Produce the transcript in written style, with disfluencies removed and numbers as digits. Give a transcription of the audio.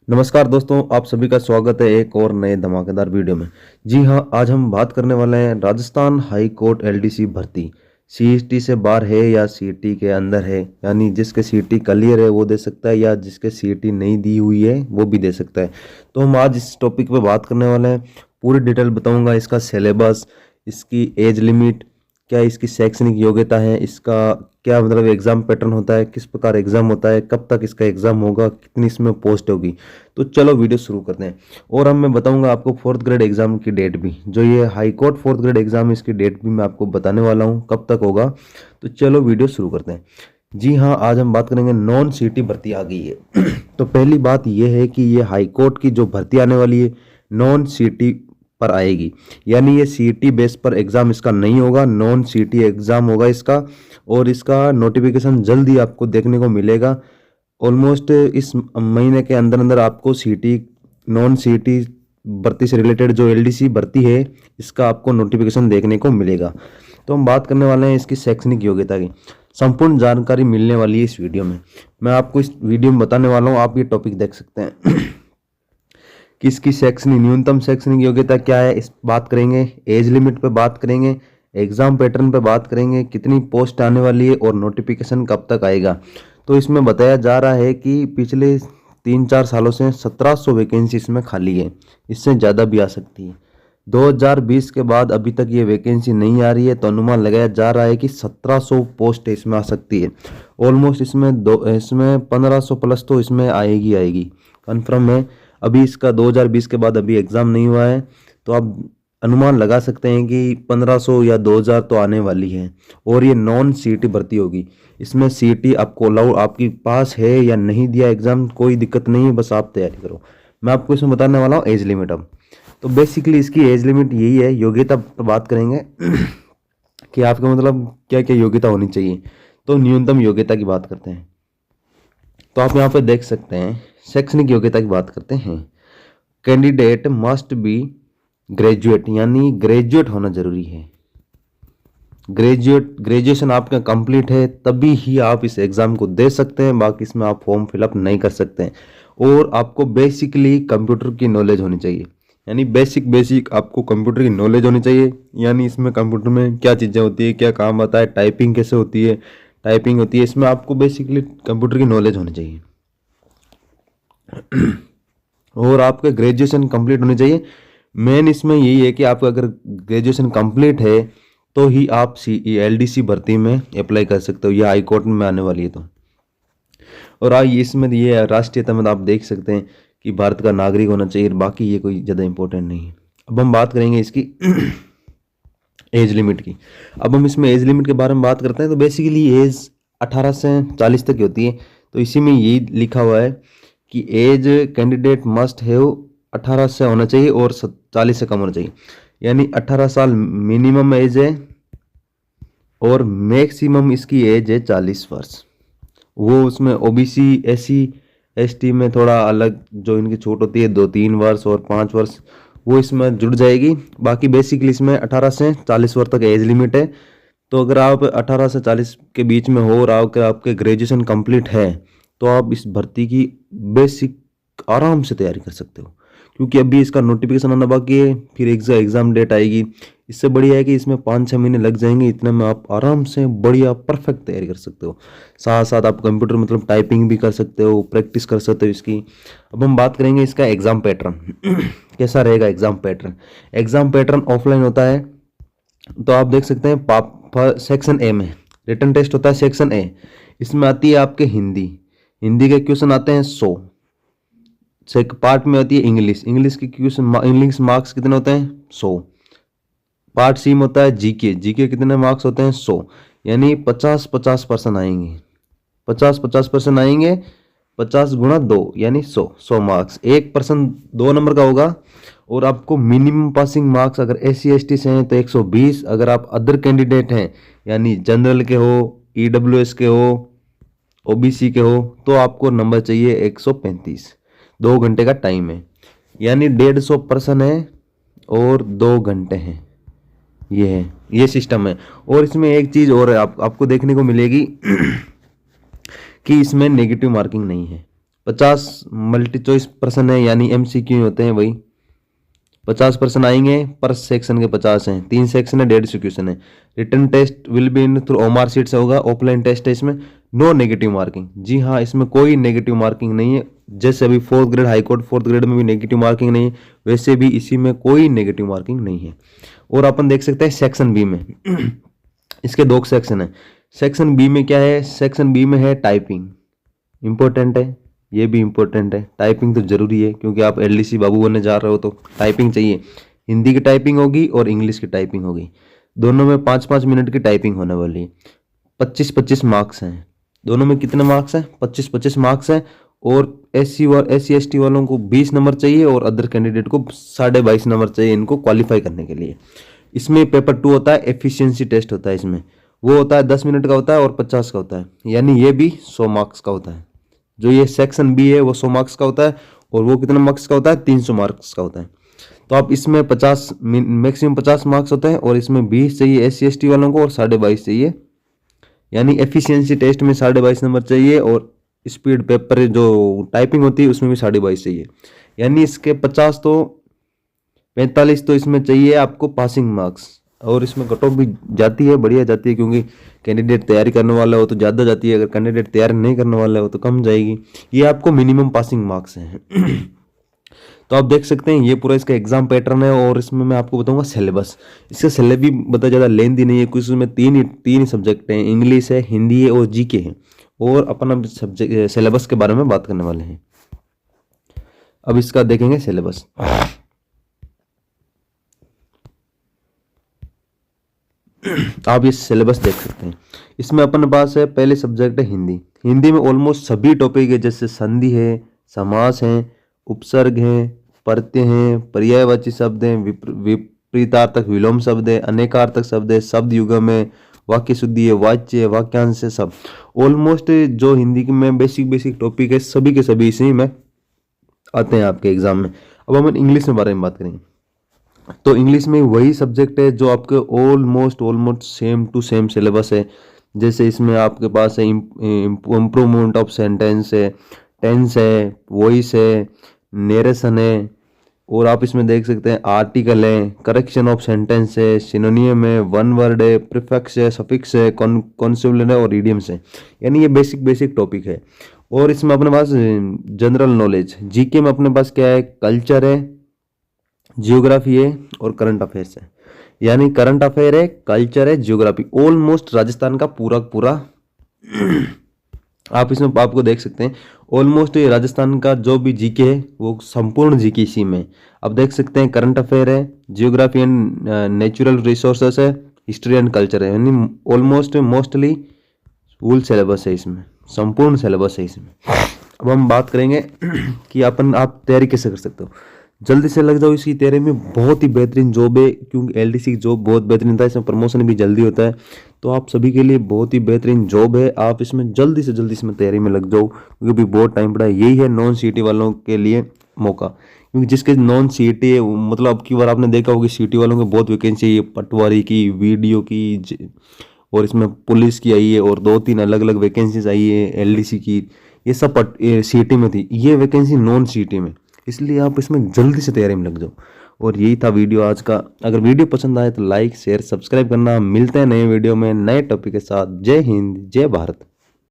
नमस्कार दोस्तों, आप सभी का स्वागत है एक और नए धमाकेदार वीडियो में। जी हाँ, आज हम बात करने वाले हैं राजस्थान हाई कोर्ट एलडीसी भर्ती। सीईटी से बाहर है या सीईटी के अंदर है, यानी जिसके सीईटी क्लियर है वो दे सकता है या जिसके सीईटी नहीं दी हुई है वो भी दे सकता है। तो हम आज इस टॉपिक पे बात करने वाले हैं। पूरी डिटेल बताऊंगा, इसका सिलेबस, इसकी एज लिमिट, क्या इसकी शैक्षणिक योग्यता है, इसका क्या मतलब एग्जाम पैटर्न होता है, किस प्रकार एग्जाम होता है, कब तक इसका एग्जाम होगा, कितनी इसमें पोस्ट होगी। तो चलो वीडियो शुरू करते हैं। और अब मैं बताऊंगा आपको फोर्थ ग्रेड एग्जाम की डेट भी, जो ये high court fourth grade exam है इसकी डेट भी मैं आपको बताने वाला हूँ कब तक होगा। तो चलो वीडियो शुरू करते हैं। जी हाँ, आज हम बात करेंगे नॉन सीटी भर्ती आ गई है। तो पहली बात यह है कि ये हाई कोर्ट की जो भर्ती आने वाली है नॉन सीटी पर आएगी, यानी ये सीईटी बेस पर एग्जाम इसका नहीं होगा, नॉन सीईटी एग्जाम होगा इसका। और इसका नोटिफिकेशन जल्द ही आपको देखने को मिलेगा। ऑलमोस्ट इस महीने के अंदर अंदर आपको सीईटी नॉन सीईटी भर्ती से रिलेटेड जो एलडीसी भर्ती है इसका आपको नोटिफिकेशन देखने को मिलेगा। तो हम बात करने वाले हैं इसकी शैक्षणिक योग्यता की। संपूर्ण जानकारी मिलने वाली है इस वीडियो में। मैं आपको इस वीडियो में बताने वाला हूँ, आप ये टॉपिक देख सकते हैं। कि इसकी शैक्षणिक न्यूनतम शैक्षणिक योग्यता क्या है, इस बात करेंगे। एज लिमिट पे बात करेंगे, एग्जाम पैटर्न पे बात करेंगे, कितनी पोस्ट आने वाली है और नोटिफिकेशन कब तक आएगा। तो इसमें बताया जा रहा है कि पिछले 3-4 सालों से 1700 वैकेंसी इसमें खाली है, इससे ज़्यादा भी आ सकती है। 2020 के बाद अभी तक ये वैकेंसी नहीं आ रही है, तो अनुमान लगाया जा रहा है कि 1700 पोस्ट इसमें आ सकती है। ऑलमोस्ट इसमें 1500 प्लस तो इसमें आएगी कन्फर्म है। अभी इसका 2020 के बाद अभी एग्ज़ाम नहीं हुआ है, तो आप अनुमान लगा सकते हैं कि 1500 या 2000 तो आने वाली है। और ये नॉन सीईटी भर्ती होगी। इसमें सीईटी आपको अलाउ आपके पास है या नहीं दिया एग्ज़ाम, कोई दिक्कत नहीं है, बस आप तैयारी करो। मैं आपको इसमें बताने वाला हूँ एज लिमिट। अब तो बेसिकली इसकी एज लिमिट यही है। योग्यता पर बात करेंगे कि आपका मतलब क्या क्या योग्यता होनी चाहिए। तो न्यूनतम योग्यता की बात करते हैं। तो आप यहाँ पे देख सकते हैं, शैक्षणिक योग्यता की बात करते हैं। कैंडिडेट मस्ट बी ग्रेजुएट, यानी ग्रेजुएट होना जरूरी है। ग्रेजुएशन आपका कंप्लीट है तभी ही आप इस एग्जाम को दे सकते हैं, बाकी इसमें आप फॉर्म फिलअप नहीं कर सकते हैं। और आपको बेसिकली कंप्यूटर की नॉलेज होनी चाहिए, यानी बेसिक आपको कंप्यूटर की नॉलेज होनी चाहिए। यानी इसमें कंप्यूटर में क्या चीज़ें होती है, क्या काम आता है, टाइपिंग कैसे होती है, टाइपिंग होती है, इसमें आपको बेसिकली कंप्यूटर की नॉलेज होनी चाहिए। और आपका ग्रेजुएशन कंप्लीट होनी चाहिए। मेन इसमें यही है कि आपका अगर ग्रेजुएशन कंप्लीट है तो ही आप एलडीसी भर्ती में अप्लाई कर सकते हो, या हाई कोर्ट में आने वाली है तो। और इसमें ये राष्ट्रीयता में आप देख सकते हैं कि भारत का नागरिक होना चाहिए, बाकी ये कोई ज़्यादा इंपॉर्टेंट नहीं है। अब हम बात करेंगे इसकी एज लिमिट की। अब हम इसमें एज लिमिट के बारे में बात करते हैं। तो बेसिकली एज 18 से 40 तक की होती है। तो इसी में यही लिखा हुआ है कि एज कैंडिडेट मस्ट हैव 18 से होना चाहिए और 40 से कम होना चाहिए, यानी 18 साल मिनिमम एज है और मैक्सिमम इसकी एज है 40 वर्ष। वो उसमें ओबीसी एससी एसटी में थोड़ा अलग जो इनकी छूट होती है 2-3 वर्ष और 5 वर्ष, वो इसमें जुड़ जाएगी। बाकी बेसिकली इसमें 18 से 40 वर्ष तक एज लिमिट है। तो अगर आप 18 से 40 के बीच में हो और आपके ग्रेजुएशन कंप्लीट है तो आप इस भर्ती की बेसिक आराम से तैयारी कर सकते हो, क्योंकि अभी इसका नोटिफिकेशन आना बाकी है, फिर एग्ज़ाम डेट आएगी। इससे बढ़िया है कि इसमें 5-6 महीने लग जाएंगे, इतने में आप आराम से बढ़िया परफेक्ट तैयारी कर सकते हो। साथ साथ आप कंप्यूटर मतलब टाइपिंग भी कर सकते हो, प्रैक्टिस कर सकते हो इसकी। अब हम बात करेंगे इसका एग्ज़ाम पैटर्न। कैसा रहेगा exam pattern. Exam pattern offline होता है। तो आप देख सकते हैं सेक्शन ए में रिटन टेस्ट होता है। सेक्शन ए इसमें आती है आपके हिंदी के क्वेश्चन आते हैं 100। पार्ट में आती है इंग्लिश के क्वेश्चन, इंग्लिश मार्क्स कितने होते हैं 100। पार्ट सी में होता है जीके कितने मार्क्स होते हैं 100, यानी 50% आएंगे। 50% आएंगे, 50 गुणा 2 यानी 100 मार्क्स। 1% 2 नंबर का होगा। और आपको मिनिमम पासिंग मार्क्स अगर SC ST से हैं तो 120, अगर आप अदर कैंडिडेट हैं यानी जनरल के हो, EWS के हो, OBC के हो, तो आपको नंबर चाहिए 135। 2 घंटे का टाइम है, यानी 150% है और 2 घंटे हैं। ये सिस्टम है। और इसमें एक चीज़ और है, आपको देखने को मिलेगी कि इसमें नेगेटिव मार्किंग नहीं है। 50 मल्टी चॉइस प्रश्न है यानी MCQ होते हैं वही 50 प्रश्न आएंगे पर सेक्शन के 50 हैं, 3 सेक्शन है, 150 क्वेश्चन है। Return test will be in through OMR sheet से होगा, ऑफलाइन टेस्ट है इसमें। नो नेगेटिव मार्किंग, जी हाँ इसमें कोई नेगेटिव मार्किंग नहीं है। जैसे अभी 4th grade high court 4th grade में भी नेगेटिव मार्किंग नहीं है, वैसे भी इसी में कोई नेगेटिव मार्किंग नहीं है। और अपन देख सकते हैं सेक्शन बी में इसके 2 सेक्शन है। सेक्शन बी में क्या है, सेक्शन बी में है टाइपिंग, इंपॉर्टेंट है, ये भी इंपॉर्टेंट है। टाइपिंग तो जरूरी है क्योंकि आप LDC बाबू बनने जा रहे हो तो टाइपिंग चाहिए। हिंदी की टाइपिंग होगी और इंग्लिश की टाइपिंग होगी, दोनों में 5-5 मिनट की टाइपिंग होने वाली है। 25-25 मार्क्स हैं दोनों में। कितने मार्क्स हैं, 25-25 मार्क्स हैं। और SC और SC ST वालों को 20 नंबर चाहिए और अदर कैंडिडेट को 22.5 नंबर चाहिए इनको क्वालिफाई करने के लिए। इसमें पेपर 2 होता है, एफिशिएंसी टेस्ट होता है इसमें, वो होता है 10 मिनट का होता है और 50 का होता है, यानी ये भी 100 मार्क्स का होता है। जो ये सेक्शन बी है वो 100 मार्क्स का होता है और वो कितने मार्क्स का होता है, 300 मार्क्स का होता है। तो आप इसमें 50 मैक्सिमम 50 मार्क्स होते हैं और इसमें 20 चाहिए SC ST वालों को और 22.5 चाहिए, यानी एफिशिएंसी टेस्ट में 22.5 नंबर चाहिए और स्पीड पेपर जो टाइपिंग होती है उसमें भी 22.5 चाहिए, यानी इसके 50 तो 45 तो इसमें चाहिए आपको पासिंग मार्क्स। और इसमें कट ऑफ भी जाती है, बढ़िया जाती है, क्योंकि कैंडिडेट तैयारी करने वाला हो तो ज़्यादा जाती है, अगर कैंडिडेट तैयारी नहीं करने वाला हो तो कम जाएगी। ये आपको मिनिमम पासिंग मार्क्स हैं तो आप देख सकते हैं ये पूरा इसका एग्जाम पैटर्न है। और इसमें मैं आपको बताऊंगा सिलेबस, इसका सिलेबस भी बता ज़्यादा लेंथी नहीं है, कुछ इसमें तीन ही सब्जेक्ट हैं, इंग्लिश है, हिंदी है और GK है। और अपन अब सब्जेक्ट सिलेबस के बारे में बात करने वाले हैं। अब इसका देखेंगे सिलेबस। आप ये सिलेबस देख सकते हैं, इसमें अपने पास है पहले सब्जेक्ट है हिंदी। हिंदी में ऑलमोस्ट सभी टॉपिक है, जैसे संधि है, समास है, उपसर्ग है, प्रत्यय हैं, पर्यायवाची शब्द हैं, विपरीतार्थक विलोम शब्द है, अनेकार्थक शब्द है, शब्द युगम है, वाक्य शुद्धि है, वाच्य है, वाक्यांश है, सब ऑलमोस्ट जो हिंदी के में बेसिक टॉपिक है सभी के सभी इसी में आते हैं आपके एग्जाम में। अब हम इंग्लिश में बारे में बात करेंगे तो इंग्लिश में वही सब्जेक्ट है जो आपके almost same to same syllabus है। जैसे इसमें आपके पास है इम्प्रूवमेंट ऑफ सेंटेंस है, टेंस है, वॉइस है, नेरेशन है, और आप इसमें देख सकते हैं आर्टिकल है, करेक्शन ऑफ सेंटेंस है, सिनोनियम है, वन वर्ड है, प्रीफिक्स है, सफिक्स है, कॉन्सेप्ट है और इडियम्स है, यानी ये बेसिक टॉपिक है। और इसमें अपने पास जनरल नॉलेज GK में अपने पास क्या है, कल्चर है, जियोग्राफी है और करंट अफेयर्स है, यानी करंट अफेयर है, कल्चर है, जियोग्राफी, ऑलमोस्ट राजस्थान का पूरा आप इसमें आपको देख सकते हैं ऑलमोस्ट राजस्थान का जो भी GK है वो संपूर्ण GK इसी में। अब देख सकते हैं करंट अफेयर है, जियोग्राफी एंड नेचुरल रिसोर्सेस है, हिस्ट्री एंड कल्चर है, यानी ऑलमोस्ट मोस्टली फुल सिलेबस है इसमें, संपूर्ण सिलेबस है इसमें। अब हम बात करेंगे कि आप तैयारी कैसे कर सकते हो। जल्दी से लग जाओ इसकी तैयारी में, बहुत ही बेहतरीन जॉब है, क्योंकि LDC की जॉब बहुत बेहतरीन था, इसमें प्रमोशन भी जल्दी होता है, तो आप सभी के लिए बहुत ही बेहतरीन जॉब है। आप इसमें जल्दी से जल्दी इसमें तैयारी में लग जाओ, क्योंकि अभी बहुत टाइम पड़ा है। यही है नॉन CT वालों के लिए मौका, क्योंकि जिसके नॉन CT है मतलब अब की बार आपने देखा होगा CT वालों की बहुत वैकेंसी है, पटवारी की, वीडियो की, और इसमें पुलिस की आई है और 2-3 अलग अलग वैकेंसीज आई है LDC की, ये सब CT में थी, ये वैकेंसी नॉन CT में, इसलिए आप इसमें जल्दी से तैयारी में लग जाओ। और यही था वीडियो आज का। अगर वीडियो पसंद आए तो लाइक शेयर सब्सक्राइब करना। मिलते हैं नए वीडियो में नए टॉपिक के साथ। जय हिंद, जय भारत।